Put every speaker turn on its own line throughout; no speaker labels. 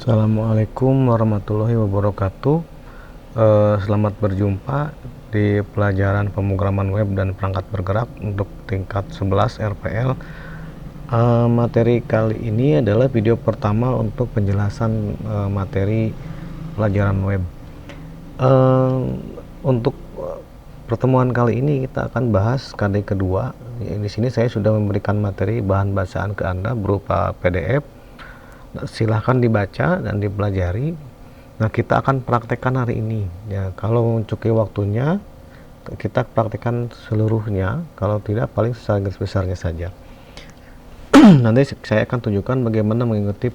Assalamualaikum warahmatullahi wabarakatuh. Selamat berjumpa di pelajaran pemrograman web dan perangkat bergerak untuk tingkat 11 RPL. Materi kali ini adalah video pertama untuk penjelasan materi pelajaran web. Untuk pertemuan kali ini kita akan bahas KD kedua. Di sini saya sudah memberikan materi bahan bacaan ke Anda berupa PDF. Silahkan dibaca dan dipelajari. Nah, kita akan praktekkan hari ini ya. Kalau mencukupi waktunya kita praktekkan seluruhnya, kalau tidak paling garis besarnya saja. Nanti saya akan tunjukkan bagaimana mengikuti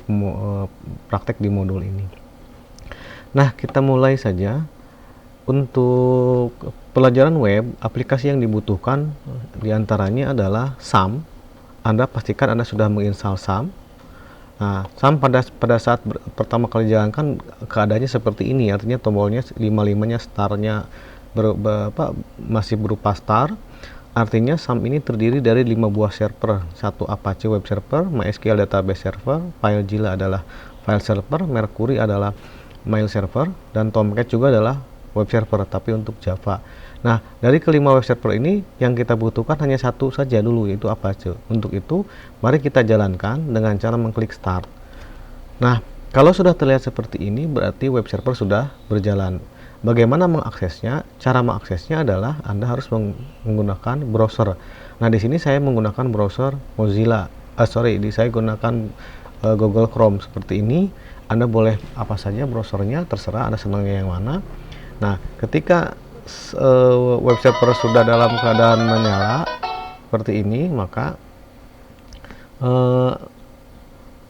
praktek di modul ini. Nah, kita mulai saja. Untuk pelajaran web, aplikasi yang dibutuhkan diantaranya adalah SAM. Anda pastikan Anda sudah menginstal SAM. Nah, SAM pada saat pertama kali dijalankan keadaannya seperti ini, artinya tombolnya 55-nya startnya masih berupa star. Artinya SAM ini terdiri dari 5 buah server, satu Apache Web Server, MySQL Database Server, FileZilla adalah file server, Mercury adalah mail server, dan Tomcat juga adalah web server tapi untuk Java. Nah, dari kelima web server ini yang kita butuhkan hanya satu saja dulu, yaitu Apache. Untuk itu, mari kita jalankan dengan cara mengklik start. Nah, kalau sudah terlihat seperti ini, berarti web server sudah berjalan. Bagaimana mengaksesnya? Cara mengaksesnya adalah Anda harus menggunakan browser. Nah, di sini saya menggunakan browser Mozilla. Saya gunakan Google Chrome seperti ini. Anda boleh apa saja browsernya, terserah Anda senangnya yang mana. Nah, ketika web server sudah dalam keadaan menyala seperti ini, maka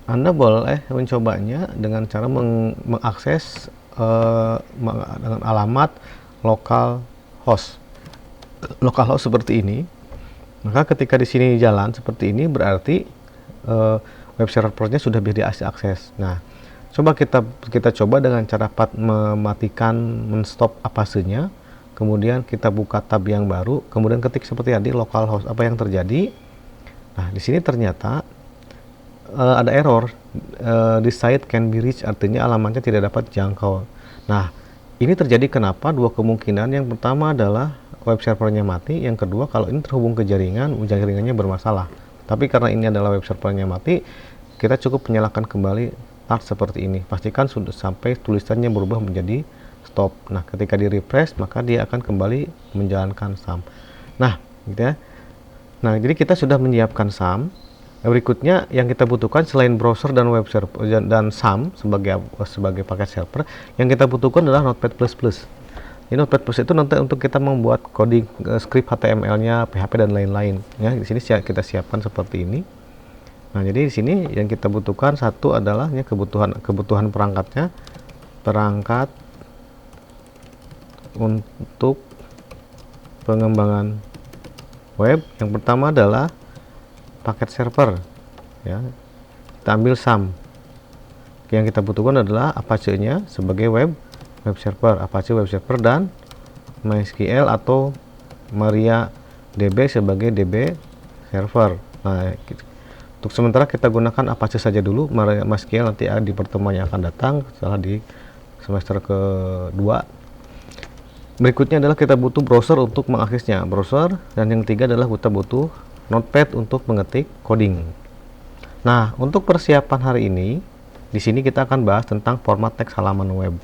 Anda boleh mencobanya dengan cara mengakses dengan alamat localhost seperti ini. Maka ketika di sini jalan seperti ini, berarti web servernya sudah bisa diakses. Nah, coba kita coba dengan cara mematikan menstop Apache-nya. Kemudian kita buka tab yang baru, kemudian ketik seperti tadi localhost. Apa yang terjadi? Nah, di sini ternyata ada error, this site can be reached, artinya alamatnya tidak dapat dijangkau. Nah, ini terjadi kenapa? Dua kemungkinan. Yang pertama adalah web servernya mati, yang kedua kalau ini terhubung ke jaringannya bermasalah. Tapi karena ini adalah web servernya mati, kita cukup menyalakan kembali start seperti ini. Pastikan sudah sampai tulisannya berubah menjadi stop. Nah, ketika di refresh maka dia akan kembali menjalankan SAM. Nah, gitu ya. Nah, jadi kita sudah menyiapkan SAM. Berikutnya yang kita butuhkan selain browser dan web server dan SAM sebagai paket server, yang kita butuhkan adalah Notepad++. Ini Notepad+ itu nanti untuk kita membuat coding script HTML-nya, PHP dan lain-lain. Ya, di sini kita siapkan seperti ini. Nah, jadi di sini yang kita butuhkan satu adalah ya, kebutuhan perangkatnya, perangkat untuk pengembangan web. Yang pertama adalah paket server ya. Kita ambil SAM. Yang kita butuhkan adalah Apache-nya sebagai web server, Apache web server, dan MySQL atau MariaDB sebagai DB server. Nah, untuk sementara kita gunakan Apache saja dulu. MySQL nanti di pertemuan yang akan datang setelah di semester kedua. Berikutnya adalah kita butuh browser untuk mengaksesnya, dan yang ketiga adalah kita butuh Notepad untuk mengetik coding. Nah, untuk persiapan hari ini, di sini kita akan bahas tentang format teks halaman web.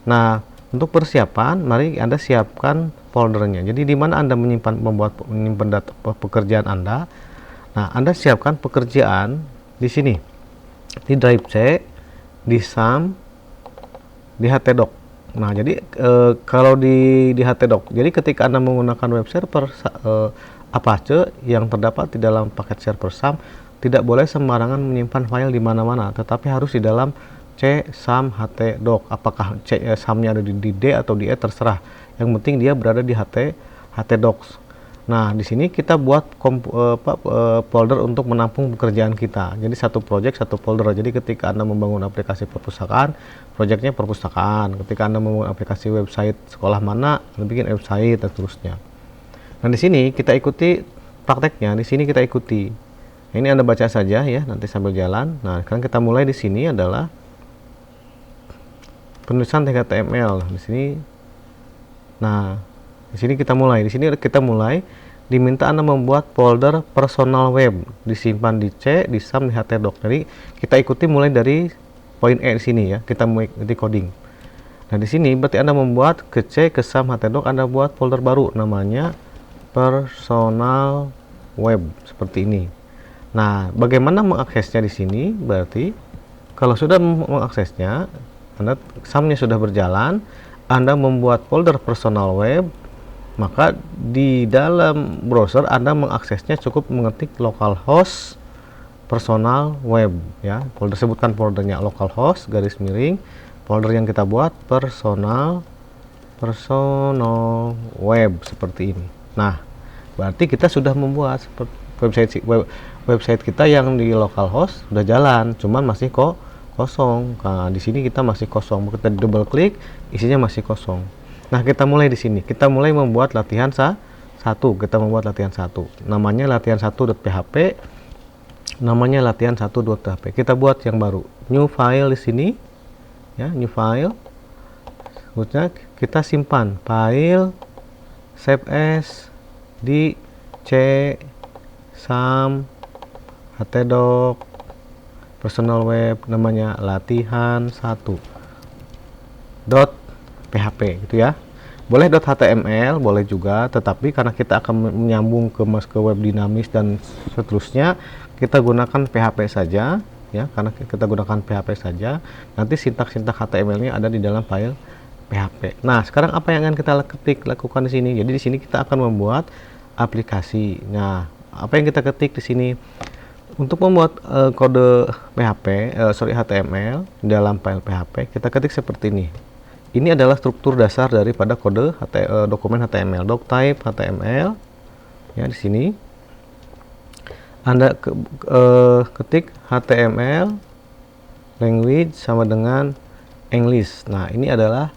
Nah, untuk persiapan, mari Anda siapkan foldernya. Jadi di mana Anda menyimpan data pekerjaan Anda. Nah, Anda siapkan pekerjaan di sini, di drive C, di SAM, di htdoc. Nah, jadi kalau di htdoc, jadi ketika Anda menggunakan web server Apache yang terdapat di dalam paket server SAM, tidak boleh sembarangan menyimpan file di mana-mana, tetapi harus di dalam C SAM htdoc. Apakah SAM-nya ada di D atau di E terserah. Yang penting dia berada di htdoc. Nah, di sini kita buat folder untuk menampung pekerjaan kita. Jadi satu project, satu folder. Jadi ketika Anda membangun aplikasi perpustakaan, projectnya perpustakaan. Ketika Anda membangun aplikasi website sekolah mana, Anda bikin website dan seterusnya. Nah, di sini kita ikuti prakteknya. Di sini kita ikuti. Nah, ini Anda baca saja ya, nanti sambil jalan. Nah, sekarang kita mulai di sini adalah penulisan tag HTML. Di sini, nah di sini kita mulai. Di sini kita mulai diminta Anda membuat folder personal web, disimpan di C, di SAM, di htdoc. Jadi kita ikuti mulai dari poin E di sini ya. Kita mau ikuti coding. Nah di sini berarti Anda membuat ke C, ke SAM, htdoc, Anda buat folder baru namanya personal web seperti ini. Nah, bagaimana mengaksesnya di sini? Berarti kalau sudah mengaksesnya, Anda SAM-nya sudah berjalan, Anda membuat folder personal web, maka di dalam browser Anda mengaksesnya cukup mengetik localhost personal web ya. Folder, sebutkan foldernya localhost garis miring folder yang kita buat personal web seperti ini. Nah, berarti kita sudah membuat website kita yang di localhost sudah jalan, cuman masih kosong. Nah, di sini kita masih kosong. Kita double klik, isinya masih kosong. Nah, kita mulai di sini. Kita mulai membuat latihan 1. Kita membuat latihan 1. Namanya latihan 1.php. Namanya latihan 1.php. Kita buat yang baru. New file di sini. Ya, new file. Selanjutnya kita simpan file save as di C, SAM, htdoc, personal web, namanya latihan 1.php gitu ya. Boleh .html, boleh juga, tetapi karena kita akan menyambung ke web dinamis dan seterusnya, kita gunakan PHP saja ya. Karena kita gunakan PHP saja, nanti sintaks-sintaks HTML-nya ada di dalam file PHP. Nah, sekarang apa yang akan kita lakukan di sini? Jadi di sini kita akan membuat aplikasi. Nah, apa yang kita ketik di sini? Untuk membuat kode PHP, HTML dalam file PHP, kita ketik seperti ini. Ini adalah struktur dasar daripada kode dokumen HTML. Doctype HTML. Ya, di sini Anda ketik HTML language sama dengan English. Nah, ini adalah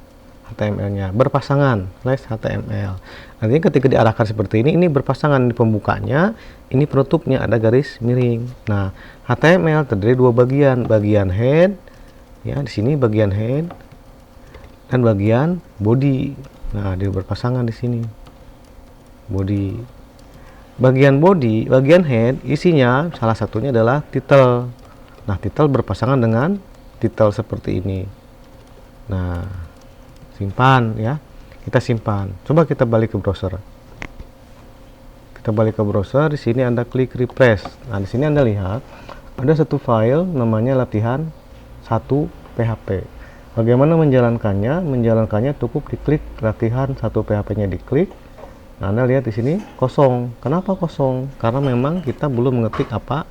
HTML-nya berpasangan /HTML. Nanti ketika diarahkan seperti ini berpasangan di pembukanya, ini penutupnya ada garis miring. Nah, HTML terdiri dua bagian, bagian head, ya di sini bagian head dan bagian body. Nah, dia berpasangan di sini. Body. Bagian body, bagian head isinya salah satunya adalah title. Nah, title berpasangan dengan title seperti ini. Nah, simpan ya. Kita simpan. Coba kita balik ke browser. Kita balik ke browser, di sini Anda klik refresh. Nah, di sini Anda lihat ada satu file namanya latihan 1.php. Bagaimana menjalankannya? Menjalankannya cukup diklik latihan 1.php-nya diklik. Nah, Anda lihat di sini kosong. Kenapa kosong? Karena memang kita belum mengetik apa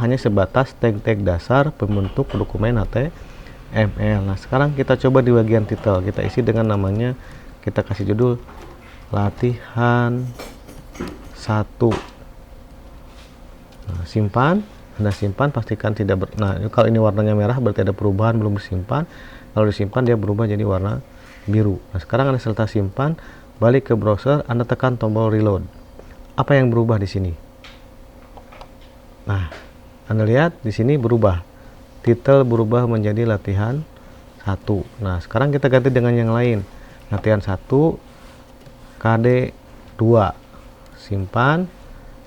hanya sebatas tag-tag dasar pembentuk dokumen HTML. Nah, sekarang kita coba di bagian title. Kita isi dengan namanya, kita kasih judul latihan 1. Nah, simpan. Anda simpan, pastikan tidak nah, kalau ini warnanya merah berarti ada perubahan, belum disimpan. Kalau disimpan dia berubah jadi warna biru. Nah, sekarang Anda serta simpan, balik ke browser, Anda tekan tombol reload. Apa yang berubah di sini? Nah, Anda lihat di sini berubah. Title berubah menjadi latihan 1. Nah, sekarang kita ganti dengan yang lain. Latihan 1 KD 2. Simpan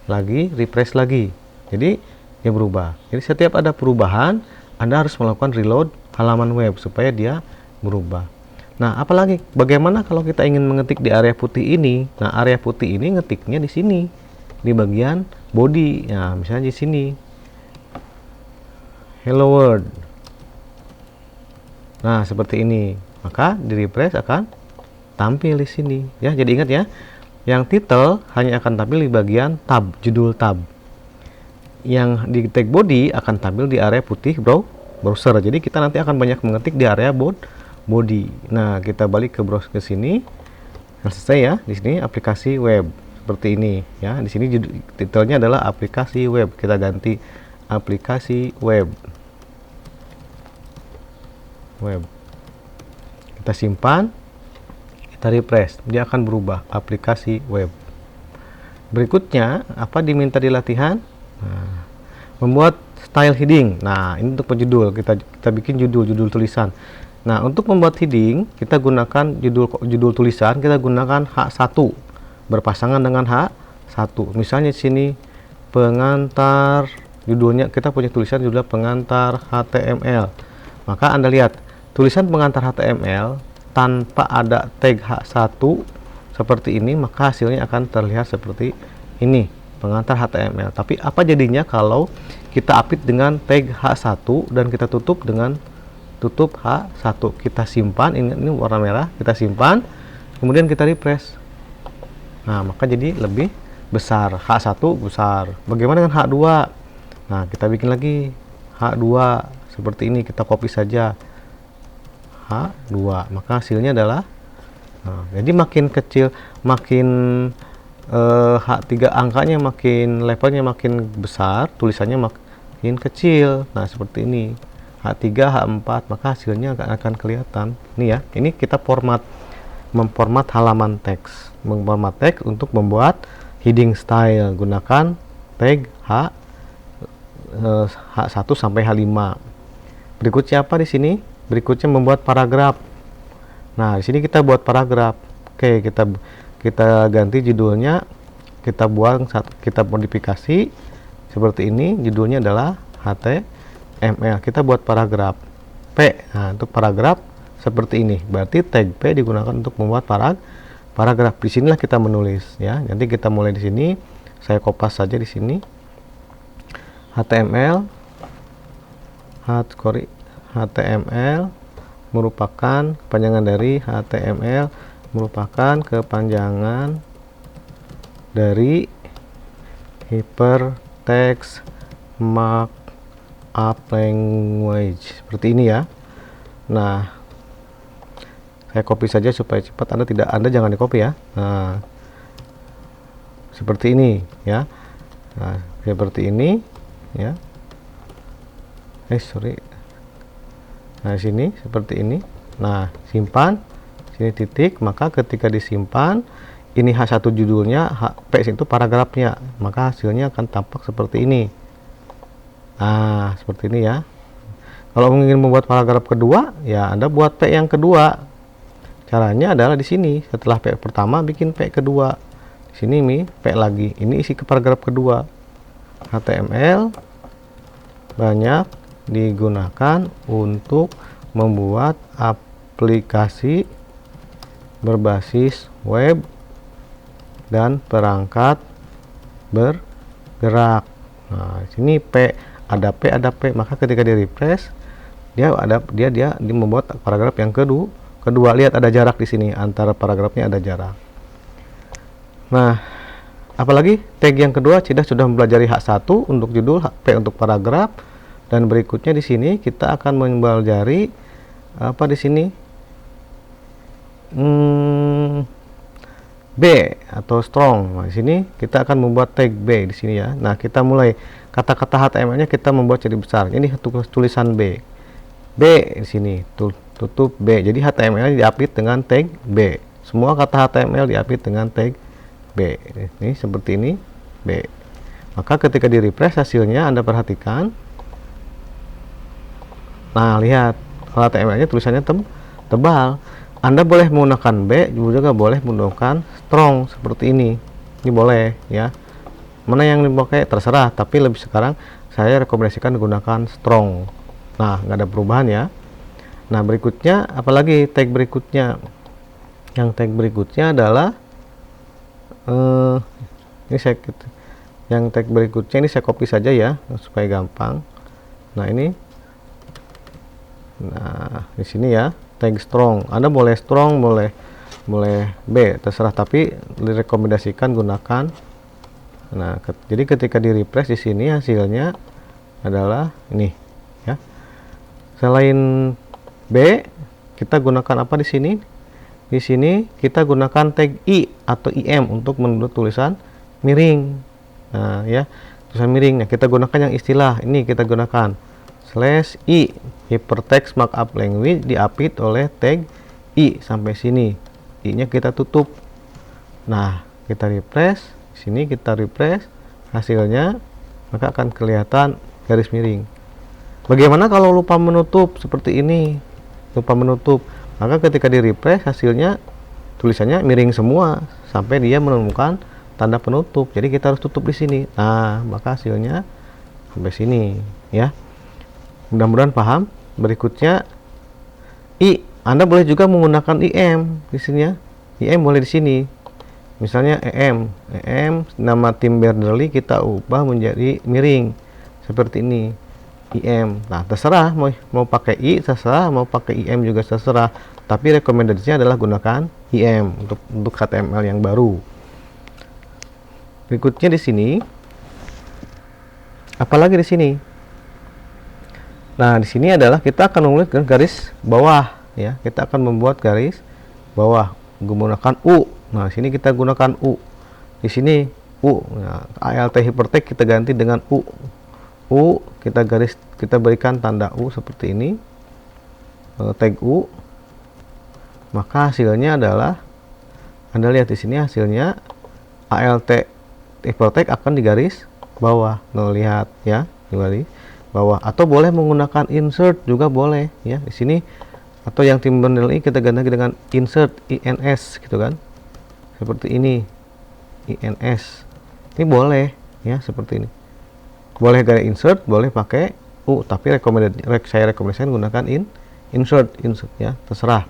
lagi, refresh lagi. Jadi dia berubah. Jadi setiap ada perubahan, Anda harus melakukan reload halaman web supaya dia berubah. Nah, apalagi bagaimana kalau kita ingin mengetik di area putih ini? Nah, area putih ini ngetiknya di sini, di bagian body. Nah, misalnya di sini, hello world. Nah, seperti ini. Maka di refresh akan tampil di sini. Ya, jadi ingat ya, yang title hanya akan tampil di bagian tab, judul tab. Yang di tag body akan tampil di area putih browser. Jadi kita nanti akan banyak mengetik di area body. Nah, kita balik ke browser ke sini. Nah, selesai ya. Di sini aplikasi web seperti ini ya. Di sini titelnya adalah aplikasi web. Kita ganti aplikasi web. Kita simpan, kita refresh, dia akan berubah aplikasi web. Berikutnya apa diminta di latihan? Nah, membuat style heading. Nah, ini untuk penjudul, kita bikin judul tulisan. Nah, untuk membuat heading, kita gunakan judul tulisan, kita gunakan H1 berpasangan dengan H1. Misalnya di sini pengantar, judulnya kita punya tulisan judul pengantar HTML. Maka Anda lihat tulisan pengantar HTML tanpa ada tag H1 seperti ini, maka hasilnya akan terlihat seperti ini, pengantar HTML. Tapi apa jadinya kalau kita apit dengan tag H1 dan kita tutup dengan tutup H1? Kita simpan, ini warna merah, kita simpan, kemudian kita refresh. Nah, maka jadi lebih besar, H1 besar. Bagaimana dengan H2? Nah, kita bikin lagi H2 seperti ini, kita copy saja H2, maka hasilnya adalah, nah, jadi makin kecil, makin H3 angkanya, makin levelnya makin besar, tulisannya makin kecil. Nah, seperti ini H3, H4, maka hasilnya akan kelihatan. Ini ya, ini kita memformat halaman teks, memformat teks untuk membuat heading style, gunakan tag H1 sampai H5. Berikutnya apa di sini? Berikutnya membuat paragraf. Nah, di sini kita buat paragraf. Oke, kita ganti judulnya, kita modifikasi seperti ini. Judulnya adalah HTML. Kita buat paragraf P. Nah, untuk paragraf seperti ini. Berarti tag P digunakan untuk membuat paragraf. Disinilah kita menulis ya. Nanti kita mulai di sini. Saya kopas saja di sini. HTML merupakan kepanjangan dari HTML, merupakan kepanjangan dari Hypertext Markup Language, seperti ini ya. Nah, saya copy saja supaya cepat. Anda jangan di copy ya. Nah, seperti ini ya. Nah, seperti ini ya. Nah, sini seperti ini. Nah, simpan, sini titik, maka ketika disimpan, ini H1 judulnya, P itu paragrafnya, maka hasilnya akan tampak seperti ini. Nah, seperti ini ya. Kalau ingin membuat paragraf kedua, ya Anda buat P yang kedua. Caranya adalah di sini, setelah P pertama bikin P kedua. Di sini P lagi. Ini isi ke paragraf kedua. HTML banyak digunakan untuk membuat aplikasi berbasis web dan perangkat bergerak. Nah, sini P, ada P, maka ketika di refresh dia membuat paragraf yang kedua. Lihat ada jarak di sini, antara paragrafnya ada jarak. Nah, apalagi tag yang kedua sudah mempelajari H1 untuk judul, P untuk paragraf. Dan berikutnya di sini kita akan mempelajari apa di sini, B atau strong. Nah, di sini kita akan membuat tag B di sini ya. Nah, kita mulai kata-kata HTML-nya kita membuat jadi besar. Ini tulisan B di sini, tutup B. Jadi HTML diapit dengan tag B. Semua kata HTML diapit dengan tag B. Ini seperti ini B. Maka ketika di refresh hasilnya Anda perhatikan. Nah, lihat HTML-nya tulisannya tebal. Anda boleh menggunakan B, juga boleh menggunakan strong seperti ini. Ini boleh ya. Mana yang dipakai terserah, tapi lebih sekarang saya rekomendasikan menggunakan strong. Nah, nggak ada perubahan ya. Nah, berikutnya apalagi tag berikutnya. Yang tag berikutnya adalah yang tag berikutnya ini saya copy saja ya supaya gampang. Nah, ini. Nah, di sini ya, tag strong. Anda boleh strong, boleh B, terserah, tapi direkomendasikan gunakan. Nah, jadi ketika di refresh di sini hasilnya adalah ini ya. Selain B, kita gunakan apa di sini? Di sini kita gunakan tag I atau IM untuk menulis tulisan miring. Nah, ya, tulisan miring. Nah, kita gunakan yang istilah ini, kita gunakan /i Hypertext Markup Language diapit oleh tag I sampai sini. I-nya kita tutup. Nah, kita refresh. Sini kita refresh hasilnya, maka akan kelihatan garis miring. Bagaimana kalau lupa menutup seperti ini? lupa menutup. Maka ketika di refresh hasilnya tulisannya miring semua sampai dia menemukan tanda penutup. Jadi kita harus tutup di sini. Nah, maka hasilnya sampai sini ya. Mudah-mudahan paham. Berikutnya I, Anda boleh juga menggunakan IM di sini ya. IM boleh di sini. Misalnya EM nama tim Bernoulli kita ubah menjadi miring seperti ini. IM. Nah, terserah mau pakai I terserah, mau pakai IM juga terserah. Tapi rekomendasinya adalah gunakan IM untuk HTML yang baru. Berikutnya di sini, apalagi di sini. Nah, di sini adalah kita akan menulis garis bawah ya. Kita akan membuat garis bawah menggunakan U. Nah, di sini kita gunakan U. Di sini U. Nah, ALT hypertext kita ganti dengan U. U kita berikan tanda U seperti ini. Tag U. Maka hasilnya adalah Anda lihat di sini hasilnya ALT hypertext akan di garis bawah. Nah, lihat ya, di garis bawah. Atau boleh menggunakan insert juga boleh ya di sini. Atau yang tim Bernoulli kita ganti dengan insert INS gitu kan. Seperti ini. INS. Ini boleh ya seperti ini. Boleh garis insert, boleh pakai U, tapi saya rekomendasikan gunakan insert ya, terserah.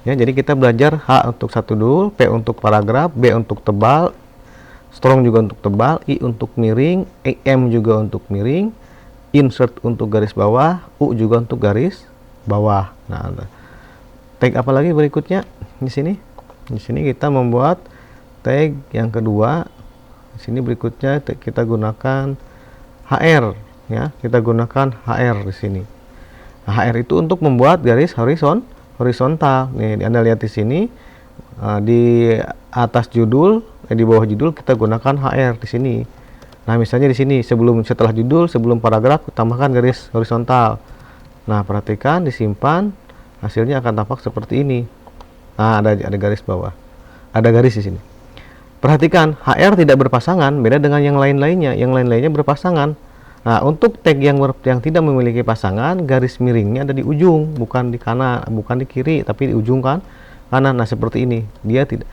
Ya, jadi kita belajar H untuk satu dulu, P untuk paragraf, B untuk tebal, strong juga untuk tebal, I untuk miring, M juga untuk miring, insert untuk garis bawah, U juga untuk garis bawah. Nah, tag apa lagi berikutnya di sini? Di sini kita membuat tag yang kedua. Di sini berikutnya kita gunakan HR ya. Kita gunakan HR di sini. Nah, HR itu untuk membuat garis horizontal. Nih, Anda lihat di sini di atas judul, di bawah judul kita gunakan HR di sini. Nah, misalnya di sini setelah judul, sebelum paragraf tambahkan garis horizontal. Nah, perhatikan disimpan, hasilnya akan tampak seperti ini. Nah, ada garis bawah. Ada garis di sini. Perhatikan, HR tidak berpasangan, beda dengan yang lain-lainnya. Yang lain-lainnya berpasangan. Nah, untuk tag yang tidak memiliki pasangan, garis miringnya ada di ujung, bukan di kanan, bukan di kiri, tapi di ujung kanan. Nah, seperti ini. Dia tidak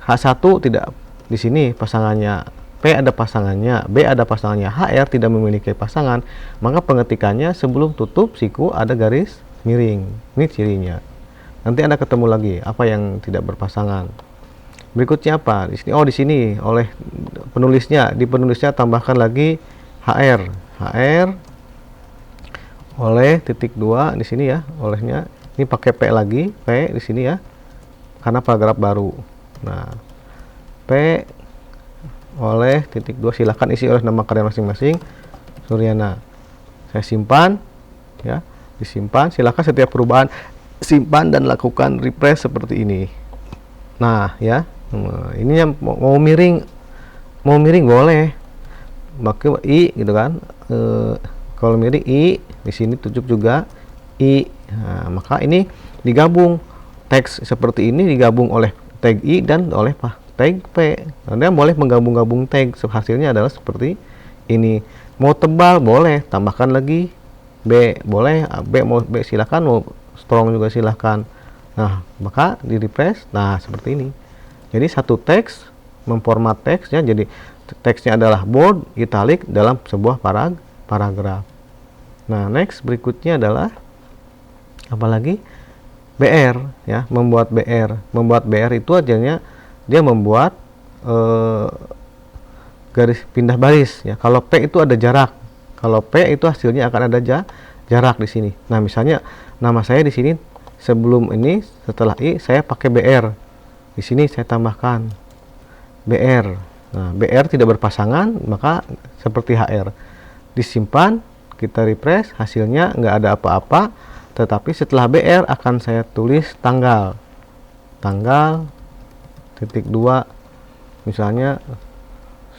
H1 tidak di sini pasangannya, P ada pasangannya, B ada pasangannya, HR tidak memiliki pasangan. Maka pengetikannya sebelum tutup siku ada garis miring. Ini cirinya. Nanti Anda ketemu lagi apa yang tidak berpasangan. Berikutnya apa? Di sini, di sini oleh penulisnya, di penulisnya tambahkan lagi HR oleh (2) di sini ya, olehnya. Ini pakai P lagi, P di sini ya. Karena paragraf baru. Nah, P oleh (2), silakan isi oleh nama kalian masing-masing. Suryana. Saya simpan ya, disimpan. Silakan setiap perubahan simpan dan lakukan refresh seperti ini. Nah, ya. Ini yang mau miring boleh pakai I gitu kan. Kalau miring I, di sini tujuh juga I. Nah, maka ini digabung, teks seperti ini digabung oleh tag I dan oleh tag P. Anda boleh menggabung-gabung tag, hasilnya adalah seperti ini. Mau tebal boleh tambahkan lagi B, boleh mau B silakan, mau strong juga silakan. Nah, maka di refresh. Nah, seperti ini. Jadi satu teks memformat teksnya, jadi teksnya adalah bold, italic dalam sebuah paragraf. Nah, next berikutnya adalah apalagi BR ya, membuat BR itu artinya dia membuat garis pindah baris ya. Kalau P itu ada jarak, kalau P itu hasilnya akan ada jarak di sini. Nah, misalnya nama saya di sini sebelum ini, setelah I saya pakai BR. Di sini saya tambahkan BR. Nah, BR tidak berpasangan, maka seperti HR. Disimpan, kita refresh, hasilnya nggak ada apa-apa, tetapi setelah BR akan saya tulis tanggal 2, misalnya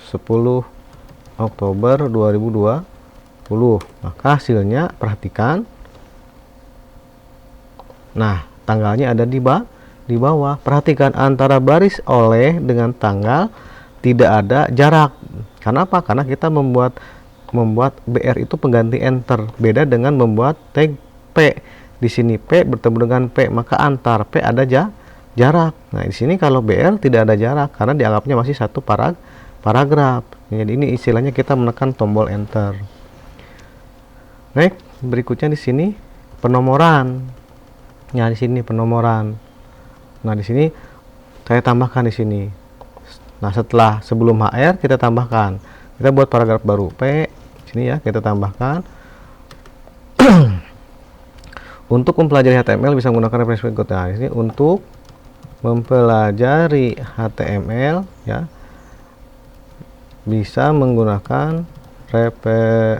10 Oktober 2020. Maka hasilnya perhatikan. Nah, tanggalnya ada di bawah. Perhatikan antara baris oleh dengan tanggal tidak ada jarak. Kenapa? Karena kita membuat BR itu pengganti enter. Beda dengan membuat tag P. di sini P bertemu dengan P, maka antar P ada jarak. Nah, di sini kalau BR tidak ada jarak karena dianggapnya masih satu paragraf. Jadi ini istilahnya kita menekan tombol enter. Next, berikutnya di sini penomoran. Nah, di sini penomoran. Nah, di sini saya tambahkan di sini. Nah, sebelum HR kita tambahkan. Kita buat paragraf baru P. Sini ya, kita tambahkan. Untuk mempelajari HTML bisa menggunakan referensi berikut. Nah, di sini untuk mempelajari HTML ya bisa menggunakan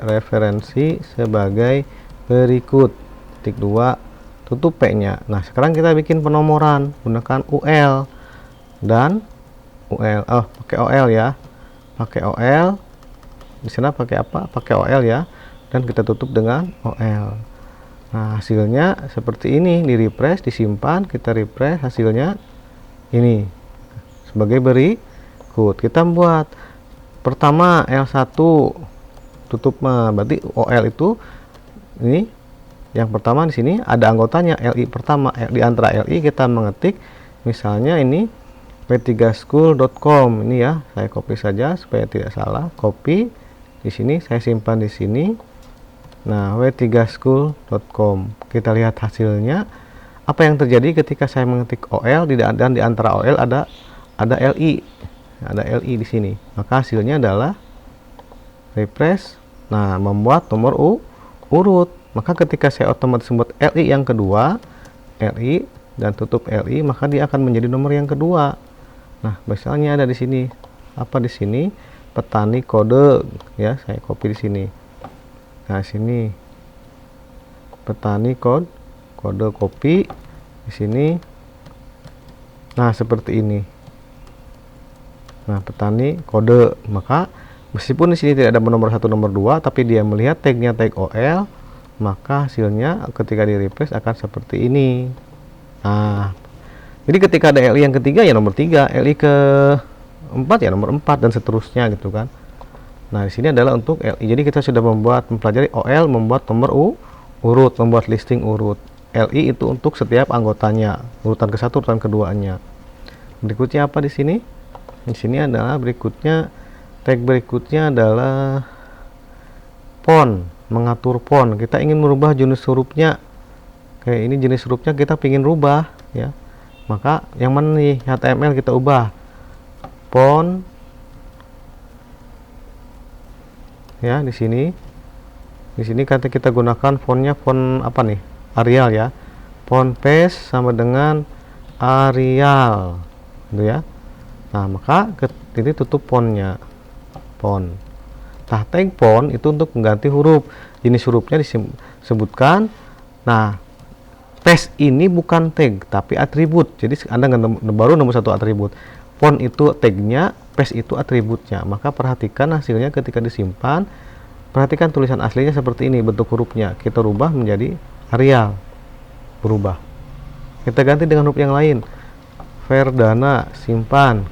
referensi sebagai berikut. Titik 2, tutup P-nya. Nah, sekarang kita bikin penomoran gunakan UL dan UL. Pakai OL ya. Pakai OL. Di sana pakai apa? Pakai OL ya. Dan kita tutup dengan OL. Nah, hasilnya seperti ini, di refresh, disimpan, kita refresh, hasilnya ini sebagai berikut. Kita buat pertama L1 tutup, berarti OL itu ini yang pertama. Di sini ada anggotanya LI pertama. Di antara LI kita mengetik misalnya ini w3school.com ini ya, saya copy saja supaya tidak salah, copy di sini, saya simpan di sini. Nah, w3school.com, kita lihat hasilnya apa yang terjadi ketika saya mengetik OL dan di antara OL ada LI, di sini. Maka hasilnya adalah refresh. Nah, membuat nomor urut. Maka ketika saya otomatis membuat LI yang kedua, LI dan tutup LI, maka dia akan menjadi nomor yang kedua. Nah, misalnya ada di sini apa, di sini petani kode ya, saya copy di sini. Nah, sini petani kode copy di sini. Nah, seperti ini. Nah, petani kode, maka meskipun di sini tidak ada nomor 1 nomor 2, tapi dia melihat tagnya tag OL, maka hasilnya ketika di refresh akan seperti ini. Nah, jadi ketika ada LI yang ketiga ya nomor 3, LI ke 4 ya nomor 4 dan seterusnya gitu kan. Nah, di sini adalah untuk LI. Jadi kita sudah mempelajari OL, membuat nomor urut, membuat listing urut. LI itu untuk setiap anggotanya, urutan ke-1, urutan keduanya. Berikutnya apa di sini? Di sini adalah berikutnya, tag berikutnya adalah font, mengatur font. Kita ingin merubah jenis hurufnya. Kayak ini jenis hurufnya kita ingin rubah ya. Maka yang mana nih HTML kita ubah? Font ya, di sini. Di sini kita gunakan fontnya font apa nih? Arial ya. Font face sama dengan Arial gitu ya. Nah, maka ini tutup fontnya. Font. Nah, tag font itu untuk mengganti huruf. Jenis hurufnya disebutkan. Nah, face ini bukan tag tapi atribut. Jadi Anda baru nomor 1 atribut. Font itu tagnya, face itu atributnya. Maka perhatikan hasilnya ketika disimpan. Perhatikan tulisan aslinya seperti ini bentuk hurufnya. Kita rubah menjadi Arial. Berubah. Kita ganti dengan huruf yang lain. Verdana, simpan.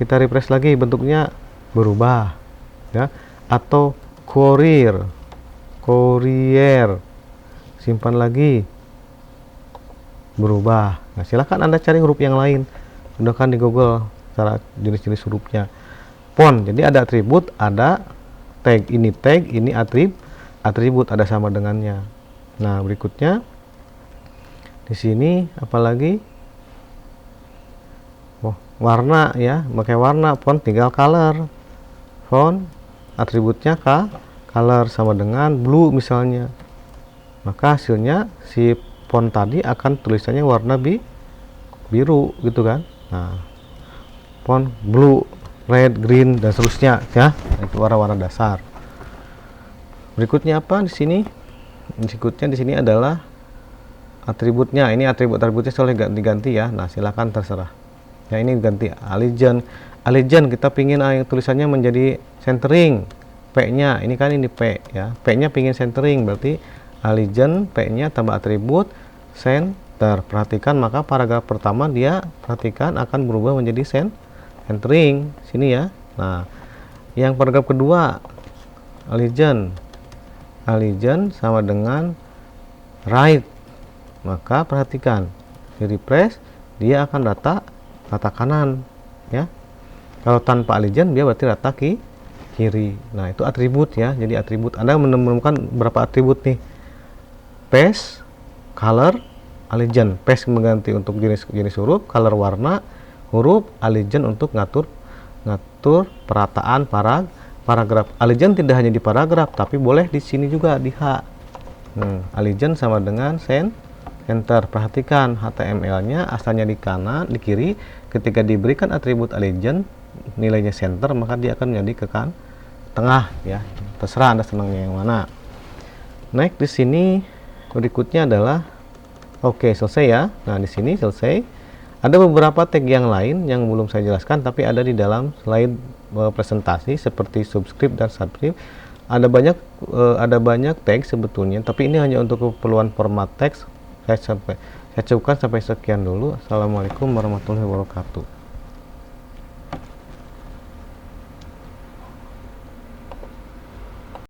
Kita refresh lagi, bentuknya berubah ya. Atau Courier. Simpan lagi. Berubah. Nah, silakan Anda cari huruf yang lain. Gunakan di Google cara jenis-jenis hurufnya. Font. Jadi ada atribut, ada tag, ini atribut ada sama dengannya. Nah, berikutnya di sini apalagi warna ya, pakai warna. Font tinggal color, font atributnya color sama dengan blue misalnya, maka hasilnya si font tadi akan tulisannya warna biru gitu kan. Nah, font blue, red, green dan seterusnya ya. Itu warna-warna dasar. Berikutnya apa di sini? Berikutnya di sini adalah atributnya. Ini atributnya soleh ganti-ganti ya. Nah, silakan terserah. Ya, ini ganti Allegiance. Kita pingin tulisannya menjadi centering. P-nya ini kan ini P ya. P-nya pingin centering, berarti Allegiance P-nya tambah atribut center. Perhatikan, maka paragraf pertama dia perhatikan akan berubah menjadi centering sini ya. Nah, yang paragraf kedua Allegiance sama dengan right maka perhatikan di refresh dia akan rata kanan ya. Kalau tanpa allegiance dia berarti rata kiri. Nah, itu atribut ya. Jadi atribut Anda menemukan berapa atribut nih? Paste, color, allegiance. Paste mengganti untuk jenis huruf, color warna huruf, allegiance untuk ngatur perataan paragraf. Allegiance tidak hanya di paragraf, tapi boleh di sini juga di H. Allegiance sama dengan center. Perhatikan HTML-nya asalnya di kanan, di kiri. Ketika diberikan atribut allegiance nilainya center, maka dia akan menjadi ke tengah ya. Terserah Anda senangnya yang mana. Next, di sini berikutnya adalah selesai ya. Nah, di sini selesai. Ada beberapa tag yang lain yang belum saya jelaskan, tapi ada di dalam slide presentasi seperti subscript dan subscript. Ada banyak tag sebetulnya, tapi ini hanya untuk keperluan format teks. Saya cukupkan sampai sekian dulu. Assalamualaikum warahmatullahi wabarakatuh.